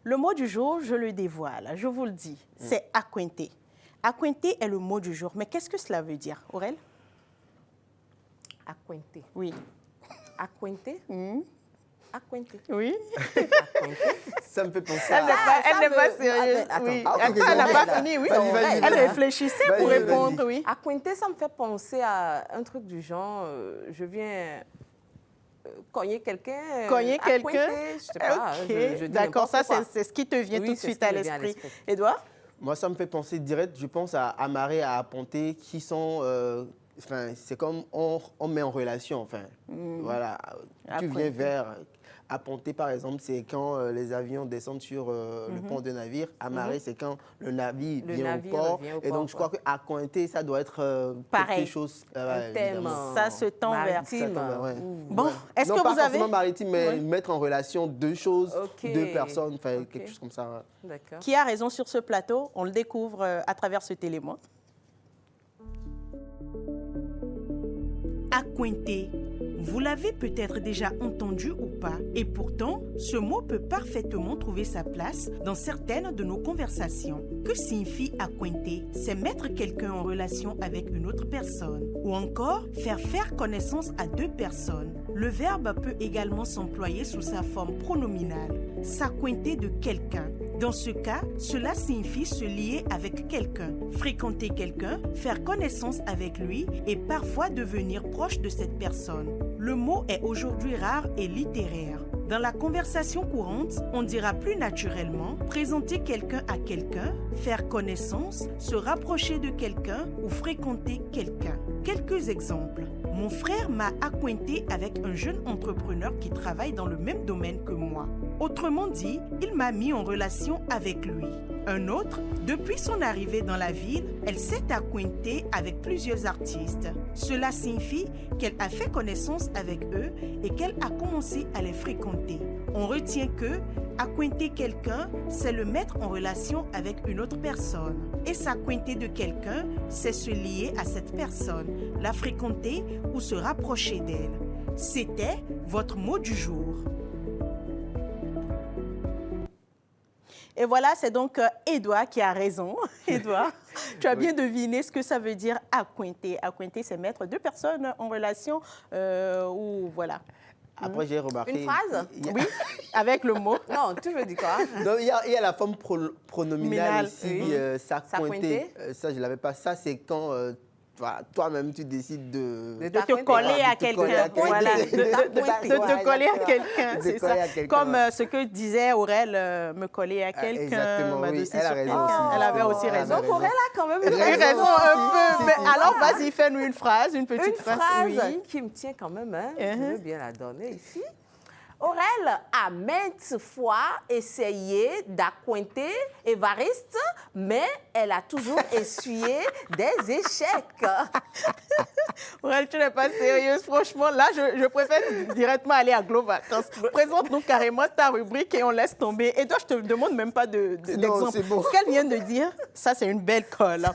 Le mot du jour, je le dévoile, je vous le dis, c'est accointer. Accointer est le mot du jour, mais qu'est-ce que cela veut dire, Aurel? Accointer. Oui. Accointer? Accointer. Oui. Accointer. Ça me fait penser Elle n'est pas sérieuse. Attends, Oui. attends. Elle n'a pas fini, oui. Vas-y, Elle vas-y. réfléchissait Vas-y, pour vas-y. répondre, oui. Accointer, ça me fait penser à un truc du genre, je viens cogner quelqu'un. Cogner quelqu'un. accointer, je sais pas. Ok, je dis d'accord, n'importe ça quoi. c'est ce qui te vient Oui, tout de c'est suite ce qui à me vient à l'esprit. l'esprit. Édouard? Moi, ça me fait penser direct, je pense à amarrer, à apponter, qui sont... Enfin, c'est comme on met en relation, enfin. Voilà. Tu viens Apponter. vers... Apponter, par exemple, c'est quand les avions descendent sur le pont de navire. Amarrer, c'est quand le navire Le vient navire au port. vient au Et port, donc, je crois qu'accointer, ça doit être Pareil. quelque chose... Un thème. évidemment. Ça se tend vers. Maritime. Ouais. Bon, Ouais. est-ce Non, que pas vous avez... forcément maritime, mais Oui. mettre en relation deux choses, Ok. deux personnes, enfin, Ok. quelque chose comme ça. D'accord. Qui a raison sur ce plateau? On le découvre à travers ce télémon. Accointer. Vous l'avez peut-être déjà entendu ou pas, et pourtant, ce mot peut parfaitement trouver sa place dans certaines de nos conversations. Que signifie accointer? C'est mettre quelqu'un en relation avec une autre personne, ou encore faire connaissance à deux personnes. Le verbe peut également s'employer sous sa forme pronominale, s'accointer de quelqu'un. Dans ce cas, cela signifie se lier avec quelqu'un, fréquenter quelqu'un, faire connaissance avec lui et parfois devenir proche de cette personne. Le mot est aujourd'hui rare et littéraire. Dans la conversation courante, on dira plus naturellement présenter quelqu'un à quelqu'un, faire connaissance, se rapprocher de quelqu'un ou fréquenter quelqu'un. Quelques exemples. Mon frère m'a accointé avec un jeune entrepreneur qui travaille dans le même domaine que moi. Autrement dit, il m'a mis en relation avec lui. Un autre, depuis son arrivée dans la ville, elle s'est accointée avec plusieurs artistes. Cela signifie qu'elle a fait connaissance avec eux et qu'elle a commencé à les fréquenter. On retient que accointer quelqu'un, c'est le mettre en relation avec une autre personne. Et s'accointer de quelqu'un, c'est se lier à cette personne, la fréquenter ou se rapprocher d'elle. C'était votre mot du jour. Et voilà, c'est donc Édouard qui a raison. Édouard, tu as bien deviné ce que ça veut dire accointer. Accointer, c'est mettre deux personnes en relation ou voilà. Après, j'ai remarqué... Une phrase? Oui, avec le mot. Non, tu veux dire quoi? Donc, il y a la forme pronominale ici, oui. s'accointer. Ça, je ne l'avais pas. Ça, c'est quand voilà, toi-même, tu décides de De te coller à quelqu'un. Voilà, de te coller à quelqu'un, De c'est coller ça. à quelqu'un, Comme ouais. ce que disait Aurel, me coller à quelqu'un, exactement, oui. m'adosser Elle a sur raison quelqu'un. aussi. Elle avait aussi Elle a raison. Donc, Aurel a quand même J'ai raison. raison un peu, Si, mais si. alors vas-y, fais-nous une phrase, une petite Une phrase. phrase Oui. qui me tient quand même, hein. Je Uh-huh. veux bien la donner ici. Aurel a maintes fois essayé d'accointer Évariste, mais elle a toujours essuyé des échecs. Aurel, tu n'es pas sérieuse, franchement. Là, je préfère directement aller à Global. Présente-nous carrément ta rubrique et on laisse tomber. Et toi, je te demande même pas d'exemple. c'est bon. Ce qu'elle vient de dire, ça, c'est une belle colle.